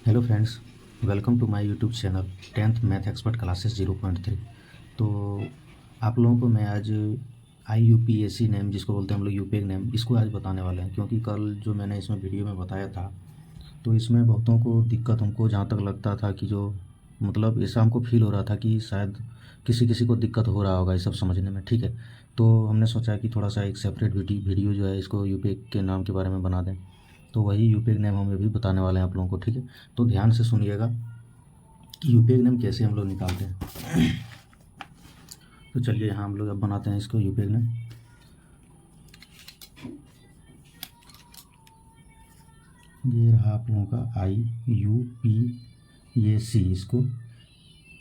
Hello friends, welcome to my YouTube channel 10th math expert classes 0.3। तो आप लोगों को मैं आज IUPAC नेम, जिसको बोलते हैं हम लोग यूपीएक नेम, इसको आज बताने वाले हैं। क्योंकि कल जो मैंने इसमें वीडियो में बताया था, तो इसमें बहुतों को दिक्कत, हमको जहाँ तक लगता था कि जो मतलब ऐसा हमको फील हो रहा था कि शायद किसी किसी को दिक्कत हो रहा होगा ये सब समझने में। ठीक है, तो हमने सोचा कि थोड़ा सा एक सेपरेट वीडियो जो है इसको यूपीएक के नाम के बारे में बना दें। तो वही यूपीएक नेम हम अभी बताने वाले हैं आप लोगों को। ठीक है, तो ध्यान से सुनिएगा कि यूपीएक नेम कैसे हम लोग निकालते हैं। तो चलिए यहाँ हम लोग अब बनाते हैं इसको यूपीएक नेम। ये रहा आप लोगों का IUPAC, इसको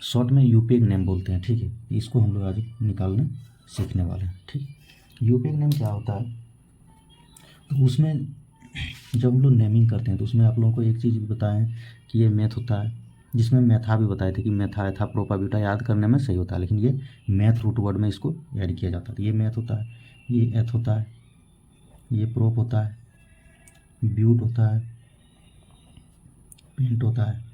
शॉर्ट में यूपीएक नेम बोलते हैं। ठीक है, इसको हम लोग आज निकालने सीखने वाले हैं। ठीक, यूपीएक नेम क्या होता है, तो उसमें जब हम लोग नेमिंग करते हैं तो उसमें आप लोगों को एक चीज़ बताएं कि ये मैथ होता है, जिसमें मैथा भी बताए थे कि मैथा एथा प्रोपा बीटा याद करने में सही होता है, लेकिन ये मैथ रूट वर्ड में इसको ऐड किया जाता है। तो ये मैथ होता है, ये एथ होता है, ये प्रोप होता है, ब्यूट होता है, पेंट होता है,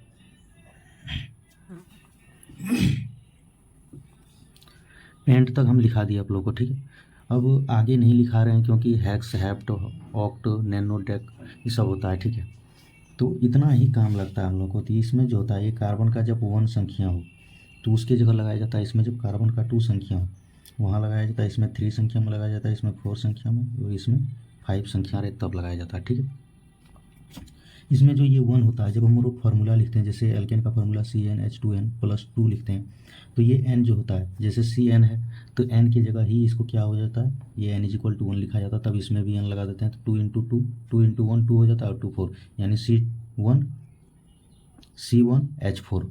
पेंट तक हम लिखा दिए आप लोगों को। ठीक है, अब आगे नहीं लिखा रहे हैं क्योंकि हैक्स, हैप्ट, ऑक्ट, नैनो, डेक, ये सब होता है। ठीक है, तो इतना ही काम लगता है हम लोग को। तो इसमें जो होता है, ये कार्बन का जब 1 संख्या हो तो उसकी जगह लगाया जाता है। इसमें जब कार्बन का 2 संख्या हो वहाँ लगाया जाता है। इसमें 3 संख्या में लगाया जाता है, इसमें 4 संख्या में, और इसमें 5 संख्या रहे तब लगाया जाता है। ठीक है, इसमें जो ये 1 होता है, जब हम लोग फार्मूला लिखते हैं, जैसे एल्केन का फार्मूला CnH2n+2 लिखते हैं, तो ये n जो होता है, जैसे Cn है तो n की जगह ही इसको क्या हो जाता है, ये n=1 लिखा जाता है। तब इसमें भी n लगा देते हैं, तो 2 × 2 2 × 1 2 हो जाता है, और 2 4, यानी C1H4।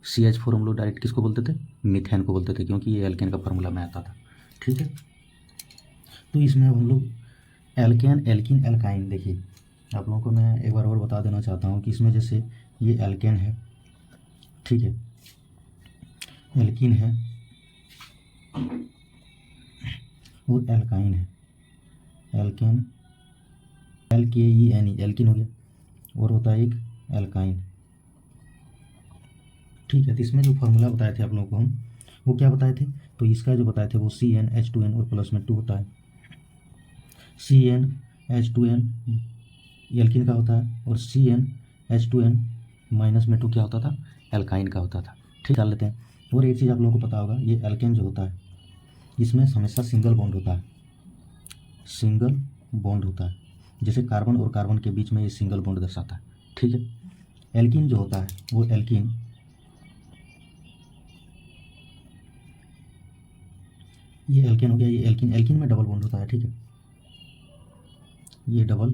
CH4 हम लोग डायरेक्ट किसको बोलते थे, मीथेन को बोलते थे, क्योंकि ये एल्केन का फार्मूला में आता था। ठीक है, तो इसमें अब हम लोग एल्केन, एल्किन, एल्काइन, देखिए आप लोगों को मैं एक बार और बता देना चाहता हूँ कि इसमें जैसे ये एल्केन है, ठीक है, एल्किन है और एल्काइन है। एल्केन, LKENE, एल्किन हो गया, और होता है एक एल्काइन। ठीक है, तो इसमें जो फार्मूला बताए थे आप लोगों को हम, वो क्या बताए थे, तो इसका जो बताए थे वो CnH2n और प्लस में 2 होता है। CnH2n एल्किन का होता है, और CnH2n माइनस में 2 क्या होता था, एल्काइन का होता था। ठीक, डाल लेते हैं। और एक चीज़ आप लोगों को पता होगा, ये एल्केन जो होता है इसमें हमेशा सिंगल बॉन्ड होता है, सिंगल बॉन्ड होता है, जैसे कार्बन और कार्बन के बीच में ये सिंगल बॉन्ड दर्शाता है। ठीक है, एल्किन जो होता है वो एल्किन, ये एल्केन हो गया, ये एल्किन, एल्किन में डबल बॉन्ड होता है। ठीक है, ये डबल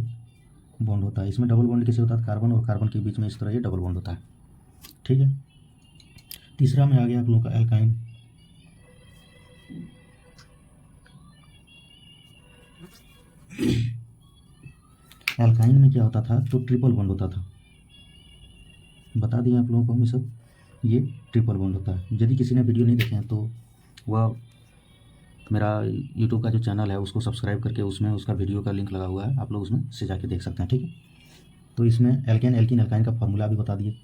बॉन्ड होता है। इसमें डबल बॉन्ड कैसे होता है, कार्बन और कार्बन के बीच में इस तरह ये डबल बॉन्ड होता है। ठीक है, तीसरा में आ गया आप लोगों का एल्काइन। एल्काइन में क्या होता था, तो ट्रिपल बॉन्ड होता था। बता दिए आप लोगों को हम ये सब, ये ट्रिपल बॉन्ड होता है। यदि किसी ने वीडियो नहीं देखे हैं तो वह मेरा यूट्यूब का जो चैनल है उसको सब्सक्राइब करके उसमें उसका वीडियो का लिंक लगा हुआ है, आप लोग उसमें से जाके देख सकते हैं। ठीक है, तो इसमें एल्केन, एल्किन, एल्काइन का फार्मूला भी बता दिए।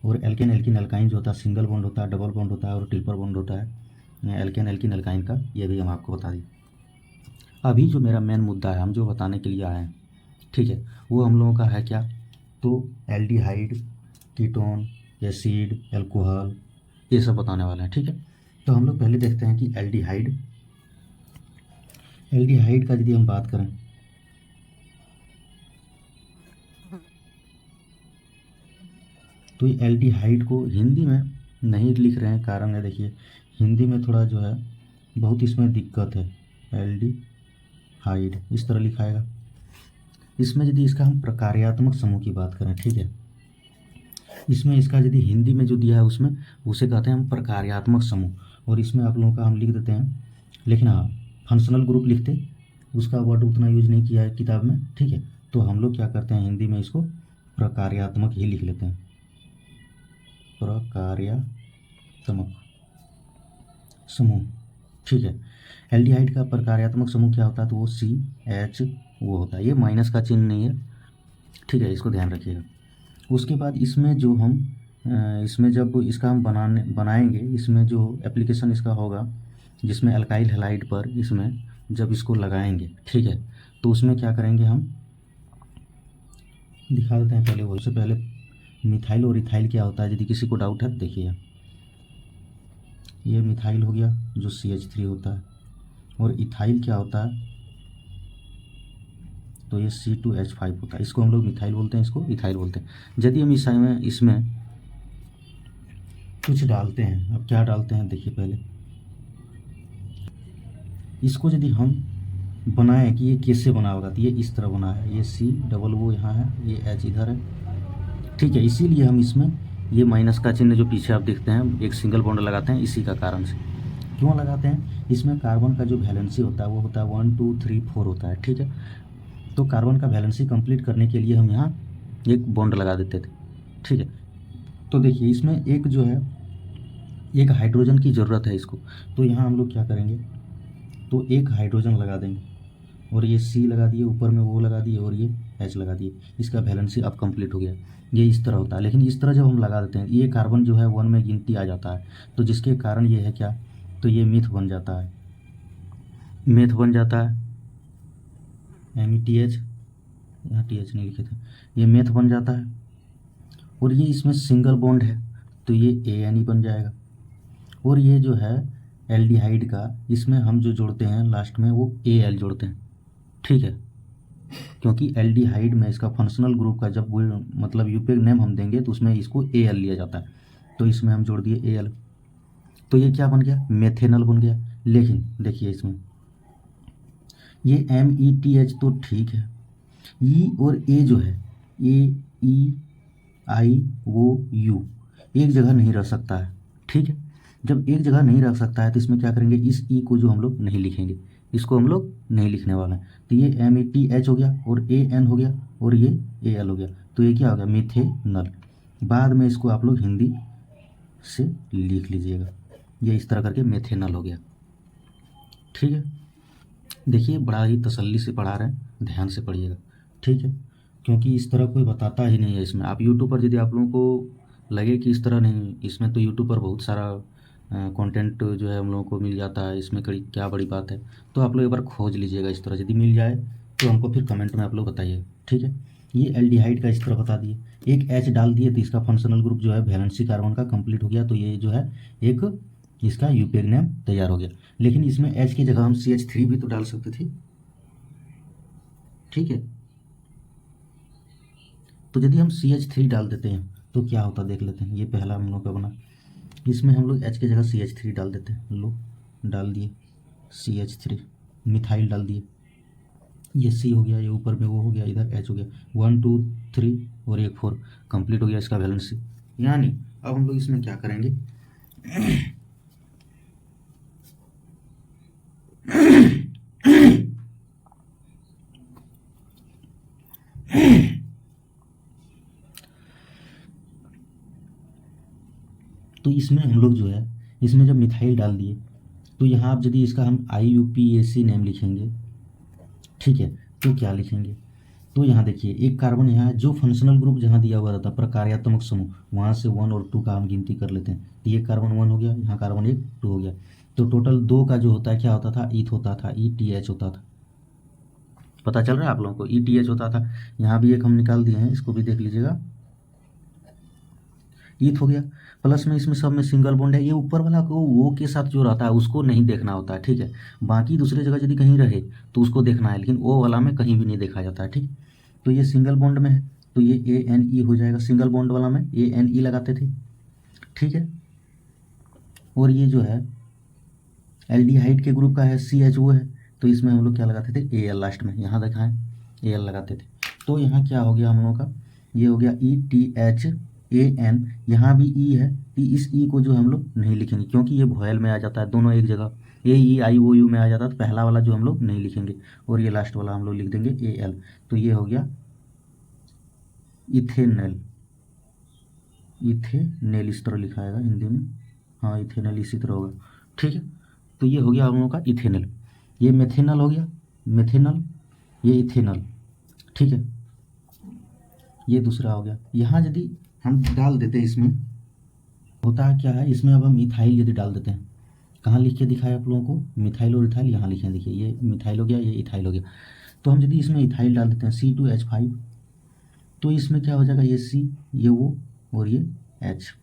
और एल्केन, एल्किन, एल्काइन जो होता है सिंगल बॉन्ड होता है, डबल बॉन्ड होता है और ट्रिपल बॉन्ड होता है। एल्केन, एल्किन, एल्काइन का ये भी हम आपको बता दिए। अभी जो मेरा मेन मुद्दा है, हम जो बताने के लिए आए हैं, ठीक है, वो हम लोगों का है क्या, तो एल्डिहाइड, कीटोन, एसिड, एल्कोहल, ये सब बताने वाले हैं। ठीक है, तो हम लोग पहले देखते हैं कि एल्डिहाइड, एल्डिहाइड का यदि हम बात करें, तो ये एल्डिहाइड को हिंदी में नहीं लिख रहे हैं, कारण है देखिए, हिंदी में थोड़ा जो है बहुत इसमें दिक्कत है। एल्डिहाइड इस तरह लिखाएगा। इसमें यदि इसका हम प्रकार्यात्मक समूह की बात करें, ठीक है, इसमें इसका यदि हिंदी में जो दिया है उसमें उसे कहते हैं हम प्रकार्यात्मक समूह, और इसमें आप लोगों का हम लिख देते हैं, लेकिन हाँ फंक्शनल ग्रुप लिखते, उसका वर्ड उतना यूज नहीं किया है किताब में। ठीक है, तो हम लोग क्या करते हैं, हिंदी में इसको प्रकार्यात्मक ही लिख लेते हैं, प्रकार्यात्मक समूह। ठीक है, एल्डिहाइड का प्रकार्यात्मक समूह क्या होता है, तो वो CH वो होता है, ये माइनस का चिन्ह नहीं है। ठीक है, इसको ध्यान रखिएगा। उसके बाद इसमें जो हम इसमें जब इसका हम बनाएंगे, इसमें जो एप्लीकेशन इसका होगा जिसमें अल्काइल हैलाइड पर इसमें जब इसको लगाएंगे, ठीक है, तो उसमें क्या करेंगे हम दिखा देते हैं पहले। वो उससे पहले मिथाइल और इथाइल क्या होता है, यदि किसी को डाउट है तो देखिए। ये मिथाइल हो गया जो CH3 होता है, और इथाइल क्या होता है, तो ये C2H5 होता है। इसको हम लोग मिथाइल बोलते हैं, इसको इथाइल बोलते हैं। यदि हम इसमें कुछ डालते हैं, अब क्या डालते हैं देखिए पहले। इसको यदि हम बनाए कि ये कैसे बना होगा, तो ये इस तरह बना है, ये COO यहाँ है, ये H इधर है, ठीक है। इसीलिए हम इसमें ये माइनस का चिन्ह जो पीछे आप देखते हैं एक सिंगल बॉन्ड लगाते हैं, इसी का कारण से। क्यों लगाते हैं, इसमें कार्बन का जो वैलेंसी होता है वो होता है 1 2 3 4 होता है, ठीक है। तो कार्बन का वैलेंसी कंप्लीट करने के लिए हम यहाँ एक बॉन्ड लगा देते थे, ठीक है। तो देखिए इसमें एक जो है एक हाइड्रोजन की ज़रूरत है इसको, तो यहाँ हम लोग क्या करेंगे, तो एक हाइड्रोजन लगा देंगे, और ये C लगा दिए, ऊपर में वो लगा दिए, और ये H लगा दिए। इसका वैलेंसी अब कंप्लीट हो गया। ये इस तरह होता है, लेकिन इस तरह जब हम लगा देते हैं ये कार्बन जो है 1 में गिनती आ जाता है, तो जिसके कारण ये है क्या, तो ये मीथ बन जाता है, मेथ बन जाता है, METH, यहाँ TH नहीं लिखे थे, ये मेथ बन जाता है। और ये इसमें सिंगल बॉन्ड है तो ये ANE बन जाएगा। और ये जो है एल्डिहाइड का, इसमें हम जो जोड़ते हैं लास्ट में वो AL जोड़ते हैं, ठीक है। क्योंकि एल्डिहाइड में इसका फंक्शनल ग्रुप का जब वो मतलब यूपेक नेम हम देंगे तो उसमें इसको AL लिया जाता है, तो इसमें हम जोड़ दिए AL, तो ये क्या बन गया, मेथेनल बन गया। लेकिन देखिए इसमें ये METH तो ठीक है, E और A जो है AEIOU एक जगह नहीं रह सकता है, ठीक है। जब एक जगह नहीं रख सकता है तो इसमें क्या करेंगे, इस E को जो हम लोग नहीं लिखेंगे, इसको हम लोग नहीं लिखने वाले हैं। तो ये METH हो गया, और AN हो गया, और ये AL हो गया, तो ये क्या हो गया, मिथेनल। बाद में इसको आप लोग हिंदी से लिख लीजिएगा, ये इस तरह करके मेथेनल हो गया, ठीक है। देखिए बड़ा ही तसल्ली से पढ़ा रहे हैं, ध्यान से पढ़िएगा, ठीक है। क्योंकि इस तरह कोई बताता ही नहीं है इसमें। आप यूट्यूब पर यदि आप लोगों को लगे कि इस तरह नहीं, इसमें तो यूट्यूब पर बहुत सारा कंटेंट जो है हम लोगों को मिल जाता है, इसमें कड़ी क्या बड़ी बात है। तो आप लोग एक बार खोज लीजिएगा, इस तरह यदि मिल जाए तो हमको फिर कमेंट में आप लोग बताइए, ठीक है। ये एल्डिहाइड का इस तरह बता दिए, एक H डाल दिए तो इसका फंक्शनल ग्रुप जो है वैलेंसी कार्बन का कंप्लीट हो गया, तो ये जो है एक इसका यूपेक नेम तैयार हो गया। लेकिन इसमें H की जगह हम CH3 भी तो डाल सकते थे, ठीक है। तो यदि हम CH3 डाल देते हैं तो क्या होता देख लेते हैं। ये पहला हम लोग का बना, इसमें हम लोग H की जगह CH3 डाल देते हैं, लो डाल दिए CH3, मिथाइल डाल दिए, ये C हो गया, ये ऊपर में वो हो गया, इधर H हो गया, 1 2 3 और एक 4, कंप्लीट हो गया इसका वैलेंसी। यानी अब हम लोग इसमें क्या करेंगे तो इसमें हम लोग जो है, इसमें जब मिथाइल डाल दिए तो यहाँ आप यदि इसका हम IUPAC नेम लिखेंगे, ठीक है, तो क्या लिखेंगे, तो यहाँ देखिए एक कार्बन यहाँ है, जो फंक्शनल ग्रुप जहाँ दिया हुआ रहता है प्रकार्यात्मक समूह, वहाँ से 1 और 2 का हम गिनती कर लेते हैं। तो ये कार्बन 1 हो गया, यहाँ कार्बन 1 2 हो गया, तो टोटल 2 का जो होता है क्या होता था, ईथ होता था, ETH होता था। पता चल रहा है आप लोगों को, ETH होता था। यहाँ भी एक हम निकाल दिए हैं, इसको भी देख लीजिएगा, ईथ हो गया। प्लस में इसमें सब में सिंगल बॉन्ड है, ये ऊपर वाला को वो के साथ जो रहता है उसको नहीं देखना होता है, ठीक है। बाकी दूसरे जगह यदि कहीं रहे तो उसको देखना है, लेकिन वो वाला में कहीं भी नहीं देखा जाता है, ठीक। तो ये सिंगल बॉन्ड में है तो ये ANE हो जाएगा, सिंगल बॉन्ड वाला में ANE लगाते थे, ठीक है। और ये जो है एल्डिहाइड के ग्रुप का है, CHO है, तो इसमें हम लोग क्या लगाते थे, AL लास्ट में, यहाँ देखा है AL लगाते थे। तो यहाँ क्या हो गया हम लोगों का, ये हो गया ETHAN, यहाँ भी E है, इस E को जो हम लोग नहीं लिखेंगे क्योंकि ये वॉयल में आ जाता है, दोनों एक जगह AEIOU में आ जाता है, तो पहला वाला जो हम लोग नहीं लिखेंगे, और ये लास्ट वाला हम लोग लिख देंगे AL। तो ये हो गया इथेनल, इथेनेल इस तरह लिखा है हिंदी में, हाँ इथेनल इसी तरह होगा, ठीक है। तो ये हो गया हम लोगों का इथेनल, ये मेथेनल हो गया, मेथेनल, ये इथेनल, ठीक है। ये दूसरा हो गया। यहाँ यदि हम डाल देते हैं, इसमें होता है क्या है, इसमें अब हम इथाइल यदि डाल देते हैं, कहाँ लिख के दिखाया आप लोगों को, मिथाइल और इथाइल यहाँ लिखे हैं, देखिए ये मिथाइल हो गया, ये इथाइल हो गया। तो हम यदि इसमें इथाइल डाल देते हैं C2H5, तो इसमें क्या हो जाएगा, ये C, ये O और ये H।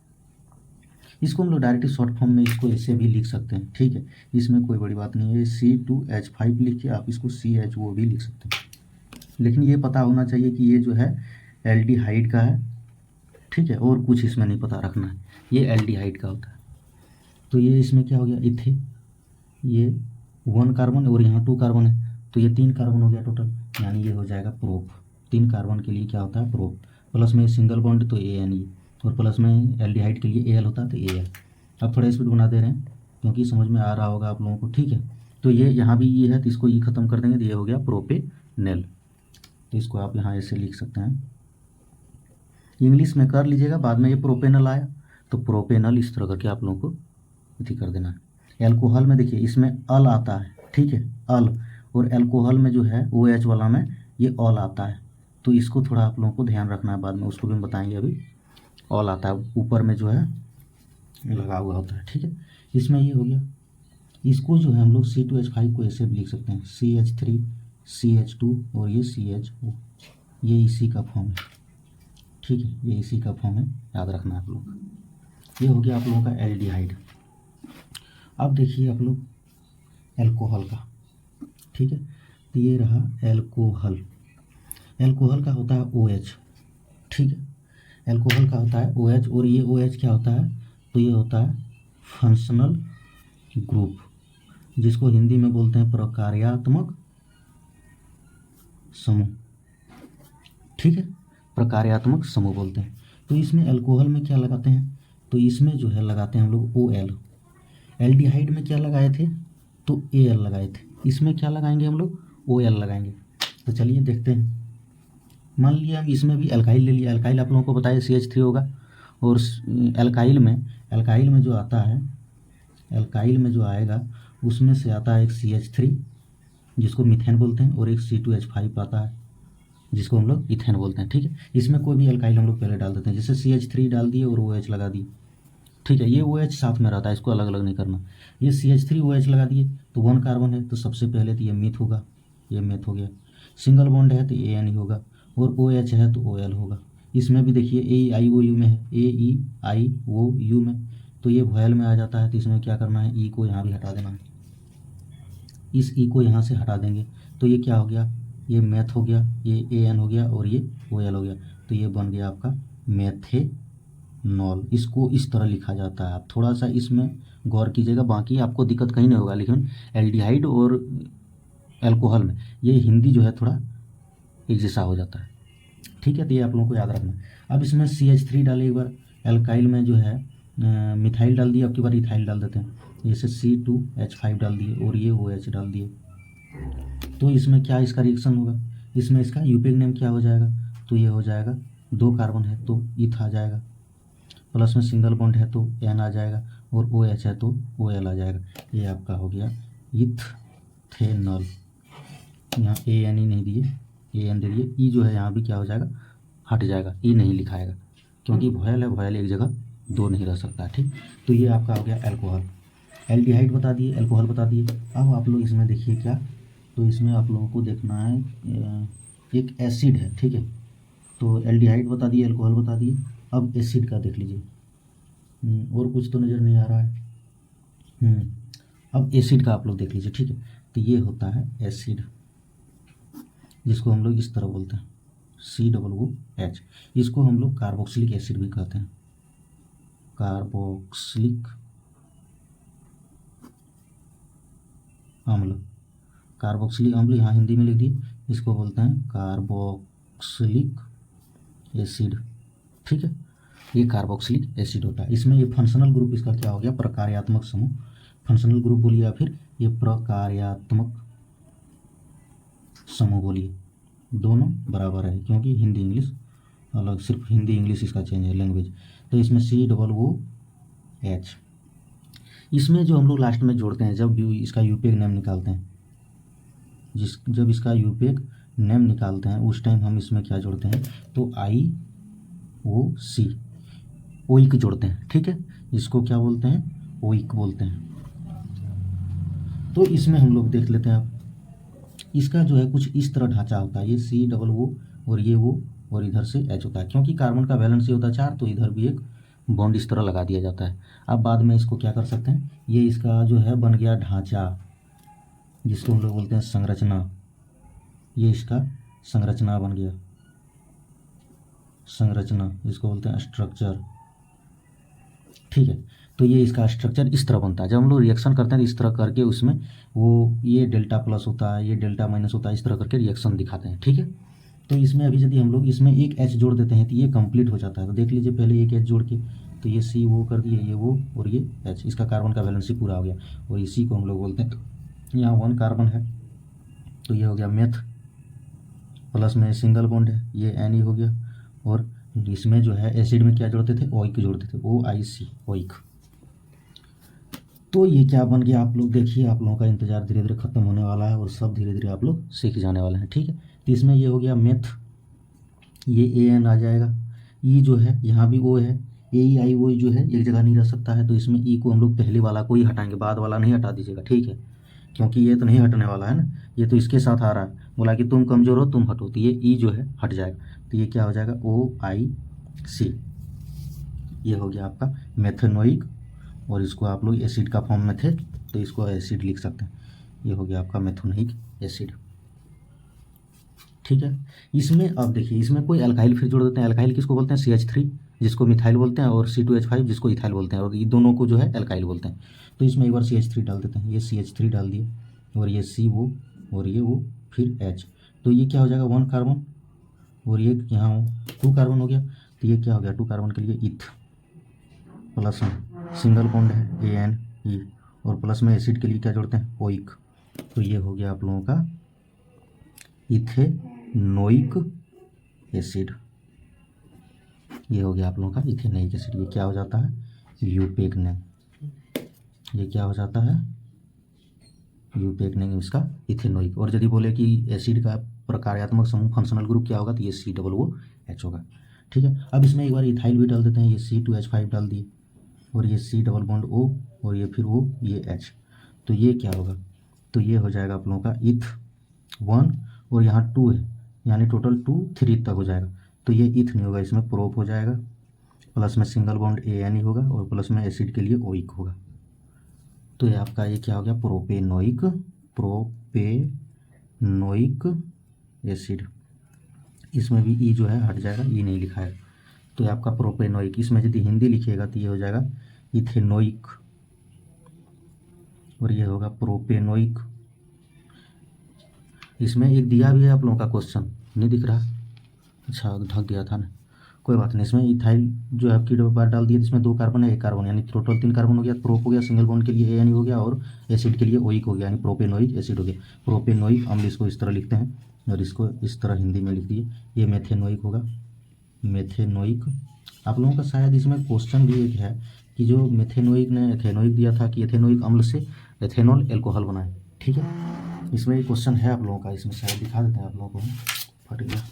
इसको हम लोग डायरेक्ट शॉर्ट फॉर्म में इसको ऐसे भी लिख सकते हैं, ठीक है, इसमें कोई बड़ी बात नहीं है। C2H5 लिख के आप इसको CHO भी लिख सकते हैं, लेकिन ये पता होना चाहिए कि ये जो है एल्डिहाइड का है, ठीक है, और कुछ इसमें नहीं पता रखना है, ये एल्डिहाइड का होता है। तो ये इसमें क्या हो गया, इथे, ये 1 कार्बन और यहाँ 2 कार्बन है, तो ये 3 कार्बन हो गया टोटल, यानी ये हो जाएगा प्रोप। 3 कार्बन के लिए क्या होता है, प्रोप। प्लस में सिंगल बॉन्ड तो ANE, और प्लस में एल्डिहाइड के लिए AL होता है तो AL। अब थोड़ा स्पीड बना दे रहे हैं क्योंकि समझ में आ रहा होगा आप लोगों को, ठीक है। तो ये यहाँ भी ये है, तो इसको ये ख़त्म कर देंगे तो ये हो गया प्रोपेनल। तो इसको आप यहाँ ऐसे लिख सकते हैं, इंग्लिश में कर लीजिएगा, बाद में ये प्रोपेनल आया तो प्रोपेनल इस तरह करके आप लोगों को इति कर देना है। एल्कोहल में देखिए इसमें अल आता है, ठीक है, अल, और एल्कोहल में जो है OH वाला में ये ऑल आता है, तो इसको थोड़ा आप लोगों को ध्यान रखना है, बाद में उसको भी हम बताएंगे। अभी ऑल आता है ऊपर में जो है लगा हुआ होता है, ठीक है। इसमें ये हो गया, इसको जो है हम लोग C2H5 को ऐसे भी लिख सकते हैं, CH3 CH2 और ये CHO, ये इसी का फॉर्म है, ठीक है, ये इसी का फॉर्म है, याद रखना आप लोग। ये हो गया आप लोगों का एल्डिहाइड। अब देखिए आप लोग एल्कोहल का, ठीक है, तो ये रहा एल्कोहल। एल्कोहल का होता है OH, ठीक है, एल्कोहल का होता है OH, और ये OH क्या होता है, तो ये होता है फंक्शनल ग्रुप, जिसको हिंदी में बोलते हैं प्रकार्यात्मक समूह, ठीक है, प्रकार्यात्मक समूह बोलते हैं। तो इसमें एल्कोहल में क्या लगाते हैं, तो इसमें जो है लगाते हैं हम लोग OL। एल्डिहाइड में क्या लगाए थे, तो AL लगाए थे, इसमें क्या लगाएंगे हम लोग, OL लगाएंगे। तो चलिए देखते हैं। मान लिया हम इसमें भी एल्काइल ले लिया, एल्काइल आप लोगों को बताया CH3 होगा, और एल्काइल में जो आता है, एल्काइल में जो आएगा उसमें से आता है एक CH3 जिसको मीथेन बोलते हैं, और एक C2H5 आता है जिसको हम लोग इथेन बोलते हैं, ठीक है। इसमें कोई भी एल्काइल हम लोग पहले डाल देते हैं, जैसे CH3 डाल दिए और OH लगा दिए, ठीक है, ये OH साथ में रहता है, इसको अलग अलग नहीं करना। ये CH3 OH लगा दिए तो 1 कार्बन है, तो सबसे पहले तो ये मीथ होगा, ये मेथ हो गया। सिंगल बॉन्ड है तो AN होगा, और OH है तो OL होगा। इसमें भी देखिए AEIOU में है, AEIOU में, तो ये वॉयल में आ जाता है, तो इसमें क्या करना है, E को यहाँ भी हटा देना है, इस E को यहाँ से हटा देंगे, तो ये क्या हो गया, ये मैथ हो गया, ये AN हो गया, और ये OL हो गया, तो ये बन गया आपका मेथेनॉल। इसको इस तरह लिखा जाता है, आप थोड़ा सा इसमें गौर कीजिएगा, बाकी आपको दिक्कत कहीं नहीं होगा। लेकिन एल्डिहाइड और एल्कोहल में ये हिंदी जो है थोड़ा एक जैसा हो जाता है, ठीक है, तो ये आप लोगों को याद रखना। अब इसमें CH3 डाले एक बार, एल्काइल में जो है मिथाइल डाल दिया, अब की बार इथाइल डाल देते हैं, जैसे C2H5 डाल दिए और ये OH डाल दिए, तो इसमें क्या इसका रिएक्शन होगा, इसमें इसका यूपिक नेम क्या हो जाएगा, तो ये हो जाएगा 2 कार्बन है तो इथ आ जाएगा, प्लस में सिंगल बॉन्ड है तो N आ जाएगा, और OH है तो OL आ जाएगा। ये आपका हो गया इथेनॉल। यहाँ ANE नहीं दिए, AN दे दिए, E जो है यहाँ भी क्या हो जाएगा, हट जाएगा, E नहीं लिखाएगा क्योंकि वॉयल है, वॉयल एक जगह दो नहीं रह सकता, ठीक। तो ये आपका हो गया एल्कोहल। एल्डिहाइड बता दिए, एल्कोहल बता दिए। अब आप लोग इसमें देखिए क्या, तो इसमें आप लोगों को देखना है एक एसिड है, ठीक है, तो एल्डिहाइड बता दिए, एल्कोहल बता दिए, अब एसिड का देख लीजिए। और कुछ तो नज़र नहीं आ रहा है। अब एसिड का आप लोग देख लीजिए, ठीक है, तो ये होता है एसिड, जिसको हम लोग इस तरह बोलते हैं COOH। इसको हम लोग कार्बोक्सिलिक एसिड भी कहते हैं, कार्बोक्सिलिक अम्ल। कार्बोक्सिलिक अम्ल यहाँ हिंदी में लिख दिए, इसको बोलते हैं कार्बोक्सिलिक एसिड, ठीक है, ये कार्बोक्सिलिक एसिड होता है। इसमें ये फंक्शनल ग्रुप इसका क्या हो गया, प्रकार्यात्मक समूह। फंक्शनल ग्रुप बोलिए या फिर ये प्रकार्यात्मक समूह बोलिए, दोनों बराबर है क्योंकि हिंदी इंग्लिश अलग, सिर्फ हिंदी इंग्लिश इसका चेंज है लैंग्वेज। तो इसमें COOH। इसमें जो हम लोग लास्ट में जोड़ते हैं, जब इसका यूपेक नेम निकालते हैं, जब इसका यूपेक नेम निकालते हैं उस टाइम हम इसमें क्या जोड़ते हैं, तो IOC ओइक जोड़ते हैं। ठीक है, इसको क्या बोलते हैं, ओइक बोलते हैं। तो इसमें हम लोग देख लेते हैं अब, इसका जो है कुछ इस तरह ढांचा होता है, ये COO और ये O और इधर से H होता है। क्योंकि कार्बन का वैलेंस ये होता है 4, तो इधर भी एक बॉन्ड इस तरह लगा दिया जाता है। अब बाद में इसको क्या कर सकते हैं, ये इसका जो है बन गया ढांचा, जिसको हम लोग बोलते हैं संरचना। ये इसका संरचना बन गया, संरचना जिसको बोलते हैं स्ट्रक्चर। ठीक है, तो ये इसका स्ट्रक्चर इस तरह बनता है। जब हम लोग रिएक्शन करते हैं तो इस तरह करके उसमें वो ये डेल्टा प्लस होता है, ये डेल्टा माइनस होता है, इस तरह करके रिएक्शन दिखाते हैं। ठीक है, तो इसमें अभी यदि हम लोग इसमें एक H जोड़ देते हैं तो ये कंप्लीट हो जाता है। तो देख लीजिए पहले एक H जोड़ के, तो ये CO कर दिए, ये O और ये H, इसका कार्बन का वैलेंसी पूरा हो गया। और इसी को हम लोग बोलते हैं, यहाँ 1 कार्बन है तो ये हो गया मेथ, प्लस में सिंगल बॉन्ड है, ये Ne हो गया। और इसमें जो है एसिड में क्या जोड़ते थे, ओइक जोड़ते थे, OIC ओइक। तो ये क्या बन गया, आप लोग देखिए, आप लोगों का इंतजार धीरे धीरे खत्म होने वाला है और सब धीरे धीरे आप लोग सीख जाने वाले हैं। ठीक है, तो इसमें ये हो गया मेथ, ये AN आ जाएगा, ई जो है यहाँ भी O है, AEIO जो है एक जगह नहीं रह सकता है, तो इसमें ई को हम लोग पहले वाला को ही हटाएंगे, बाद वाला नहीं हटा दीजिएगा। ठीक है, क्योंकि ये तो नहीं हटने वाला है ना, ये तो इसके साथ आ रहा है, बोला कि तुम कमज़ोर हो तुम हटो, तो ये ई जो है हट जाएगा। तो ये क्या हो जाएगा, OIC। ये हो गया आपका मेथेनोइक, और इसको आप लोग एसिड का फॉर्म में थे तो इसको एसिड लिख सकते हैं। ये हो गया आपका मेथेनोइक एसिड। ठीक है, इसमें अब देखिए, इसमें कोई अल्काइल फिर जोड़ देते हैं। अल्काइल किसको बोलते हैं, CH3 जिसको मिथाइल बोलते हैं, और C2H5 जिसको इथाइल बोलते हैं, और ये दोनों को जो है अल्काइल बोलते हैं। तो इसमें एक बार CH3 डाल देते हैं, ये CH3 डाल दिए, और ये CO और ये O फिर H। तो ये क्या हो जाएगा, 1 कार्बन, और ये यहाँ 2 कार्बन हो गया। तो ये क्या हो गया, 2 कार्बन के लिए इथ, प्लस में सिंगल बॉन्ड है ANE, और प्लस में एसिड के लिए क्या जोड़ते हैं, ओइक। तो ये हो गया आप लोगों का इथेनोइक एसिड। ये हो गया आप लोगों का इथेनोइक एसिड। ये क्या हो जाता है, यूपेक नेम। ये क्या हो जाता है, यूपेक नेम इसका इथेनोइक। और यदि बोले कि एसिड का प्रकार्यात्मक समूह फंक्शनल ग्रुप क्या होगा, तो ये COOH होगा। ठीक है, अब इसमें एक बार इथाइल भी डाल देते हैं, ये C2H5 डाल दिए, और ये C डबल बॉन्ड O, और ये फिर O, ये H। तो ये क्या होगा, तो ये हो जाएगा आप लोगों का इथ 1, और यहाँ 2 है, यानी टोटल 2 3 तक हो जाएगा। तो ये इथ नहीं होगा, इसमें प्रोप हो जाएगा, प्लस में सिंगल बॉन्ड ANE होगा, और प्लस में एसिड के लिए ओइक होगा। तो ये आपका ये क्या हो गया, प्रोपेनोइक एसिड। इसमें भी ई जो है हट जाएगा, ई नहीं लिखा है। तो ये आपका प्रोपेनोइक, इसमें यदि हिंदी लिखिएगा तो ये हो जाएगा इथेनोइक, और ये होगा प्रोपेनोइक। इसमें एक दिया भी है आप लोगों का क्वेश्चन, नहीं दिख रहा, अच्छा ढक गया था ना, कोई बात नहीं। इसमें इथाइल जो है आपकी बार डाल दिया, इसमें 2 कार्बन है 1 कार्बन, यानी टोटल 3 कार्बन हो गया, प्रोप हो गया, सिंगल बॉन्ड के लिए ANE हो गया, और एसिड के लिए ओइक हो गया, यानी प्रोपेनोइक एसिड हो गया। प्रोपेनोइक अम्ल इसको इस तरह लिखते हैं, और इसको इस तरह हिंदी में लिख दिए, ये मेथेनोइक होगा, मेथेनोइक। आप लोगों का शायद इसमें क्वेश्चन भी एक है कि जो मेथेनोइक ने एथेनोइक दिया था कि एथेनोइक अम्ल से एथेनॉल एल्कोहल बनाए। ठीक है, इसमें एक क्वेश्चन है आप लोगों का, इसमें शायद दिखा देते हैं आप लोगों को, फट गया।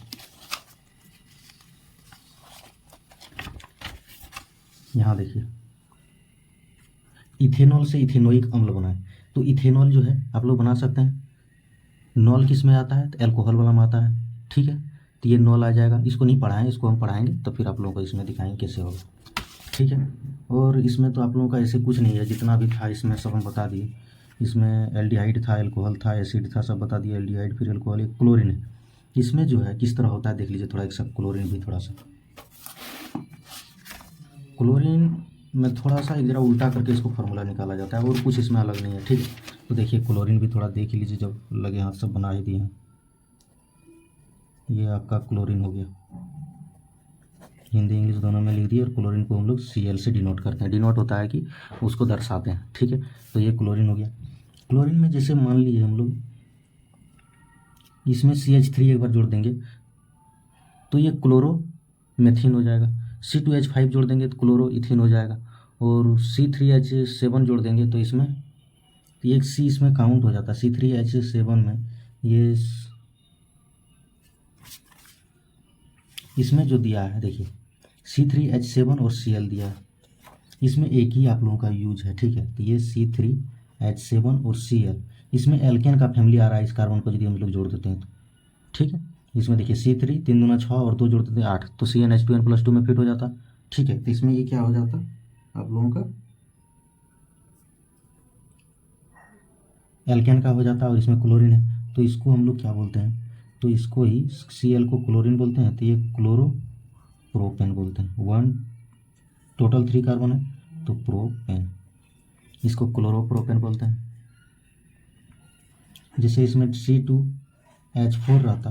यहाँ देखिए, इथेनॉल से इथेनोइक अम्ल बनाए, तो इथेनॉल जो है आप लोग बना सकते हैं, नॉल किस में आता है, तो एल्कोहल वाला में आता है। ठीक है, तो ये नॉल आ जाएगा, इसको नहीं पढ़ाएं, इसको हम पढ़ाएंगे तो फिर आप लोगों को इसमें दिखाएंगे कैसे होगा। ठीक है, और इसमें तो आप लोगों का ऐसे कुछ नहीं है, जितना भी था इसमें सब हम बता दिए। इसमें एल्डिहाइड था, एल्कोहल था, एसिड था, सब बता दिए। एल्डिहाइड फिर एल्कोहल, एक क्लोरीन है। इसमें जो है किस तरह होता है देख लीजिए थोड़ा, एक सब क्लोरीन भी थोड़ा सा, क्लोरीन में थोड़ा सा एक जरा उल्टा करके इसको फार्मूला निकाला जाता है, और कुछ इसमें अलग नहीं है। ठीक है, तो देखिए क्लोरीन भी थोड़ा देख लीजिए, जब लगे हाथ सब बना ही दिए हैं। ये आपका क्लोरीन हो गया, हिंदी इंग्लिश दोनों में लिख दिए, और क्लोरीन को हम लोग Cl से डिनोट करते हैं। डिनोट होता है कि उसको दर्शाते हैं। ठीक है, तो ये क्लोरीन हो गया। क्लोरीन में जैसे मान लीजिए हम लोग इसमें CH3 एक बार जोड़ देंगे तो ये क्लोरो मेथिन हो जाएगा, C2H5 जोड़ देंगे तो क्लोरो इथिन हो जाएगा, और C3H7 जोड़ देंगे तो इसमें एक C इसमें काउंट हो जाता है, C3H7 में ये इसमें जो दिया है देखिए C3H7 और Cl दिया है, इसमें एक ही आप लोगों का यूज है, ठीक है। तो ये C3H7 और Cl, इसमें एल्केन का फैमिली आ रहा है इस कार्बन को यदि हम लोग जोड़ देते हैं तो, ठीक है। इसमें देखिए C3 3 दूना 6 और 2 जोड़ देते हैं 8, तो CnH2n+2 में फिट हो जाता, ठीक है। तो इसमें ये क्या हो जाता आप लोगों का एल्केन का हो जाता और इसमें क्लोरीन है, तो इसको हम लोग क्या बोलते हैं, तो इसको ही Cl को क्लोरीन बोलते हैं, तो ये क्लोरोप्रोपेन बोलते हैं। 1 टोटल 3 कार्बन है तो प्रोपेन, इसको क्लोरोप्रोपेन बोलते हैं। जैसे इसमें C2H4 रहता,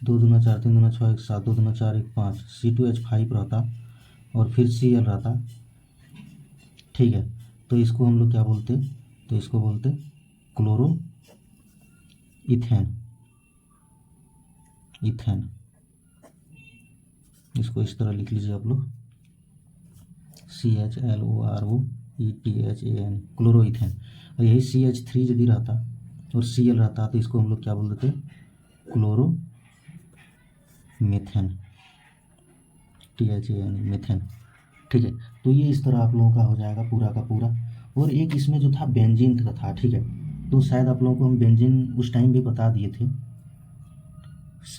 2 दूना 4 3 दूना 6 1 7 2 दूना 4 1 5, C2H5 रहता और फिर Cl रहता, ठीक है। तो इसको हम लोग क्या बोलते, तो इसको बोलते क्लोरो इथेन, इथेन। इसको इस तरह लिख लीजिए आप लोग CHLOROETHAN, क्लोरो इथेन। और यही CH3 यदि रहता और Cl रहता तो इसको हम लोग क्या बोल देते क्लोरो मेथेन, THAN मेथेन, ठीक है। तो ये इस तरह आप लोगों का हो जाएगा पूरा का पूरा। और एक इसमें जो था बेंजीन का था, ठीक है। तो शायद आप लोगों को हम बेंजीन उस टाइम भी बता दिए थे,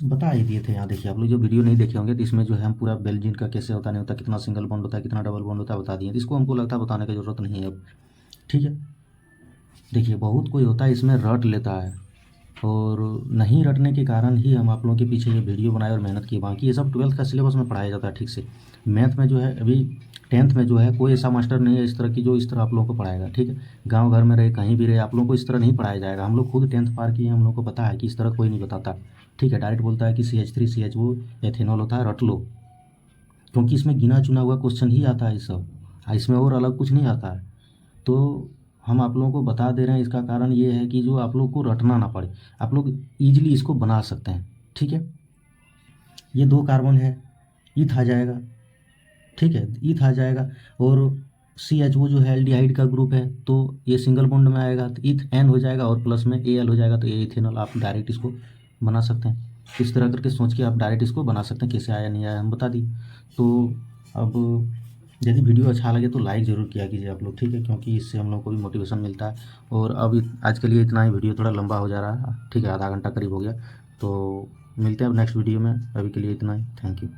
बता ही दिए थे। यहाँ देखिए आप लोग जो वीडियो नहीं देखे होंगे तो इसमें जो है हम पूरा बेंजीन का कैसे होता नहीं होता, कितना सिंगल बॉन्ड होता है, कितना डबल बॉन्ड होता है बता दिए। तो इसको हमको लगता है बताने की ज़रूरत नहीं है अब, ठीक है। देखिए बहुत कोई होता है इसमें रट लेता है, और नहीं रटने के कारण ही हम आप लोगों के पीछे ये वीडियो बनाए और मेहनत की। बाकी ये सब 12th का सिलेबस में पढ़ाया जाता है ठीक से। मैथ में जो है अभी 10th में जो है कोई ऐसा मास्टर नहीं है इस तरह की जो इस तरह आप लोगों को पढ़ाएगा, ठीक है। गांव घर में रहे कहीं भी रहे आप लोगों को इस तरह नहीं पढ़ाया जाएगा। हम लोग खुद 10th पार किए, हम लोग को पता है कि इस तरह कोई नहीं बताता, ठीक है। डायरेक्ट बोलता है कि CH3 CHO एथेनॉल होता है, रट लो, क्योंकि इसमें गिना चुना हुआ क्वेश्चन ही आता है सब, इसमें और अलग कुछ नहीं आता है। तो हम आप लोगों को बता दे रहे हैं, इसका कारण ये है कि जो आप लोग को रटना ना पड़े, आप लोग ईजिली इसको बना सकते हैं, ठीक है। ये 2 कार्बन है, ईथ आ जाएगा, ठीक है, ईथ आ जाएगा। और CHO जो है एल्डिहाइड का ग्रुप है तो ये सिंगल बॉन्ड में आएगा तो ईथ N हो जाएगा और प्लस में Al हो जाएगा, तो ये इथेनॉल। आप डायरेक्ट इसको बना सकते हैं, इस तरह करके सोच के आप डायरेक्ट इसको बना सकते हैं। कैसे आया नहीं आया हम बता दी। तो अब यदि वीडियो अच्छा लगे तो लाइक ज़रूर किया कीजिए आप लोग, ठीक है, क्योंकि इससे हम लोग को भी मोटिवेशन मिलता है। और अब आज के लिए इतना ही, वीडियो थोड़ा लंबा हो जा रहा है, ठीक है, आधा घंटा करीब हो गया। तो मिलते हैं अब नेक्स्ट वीडियो में, अभी के लिए इतना ही, थैंक यू।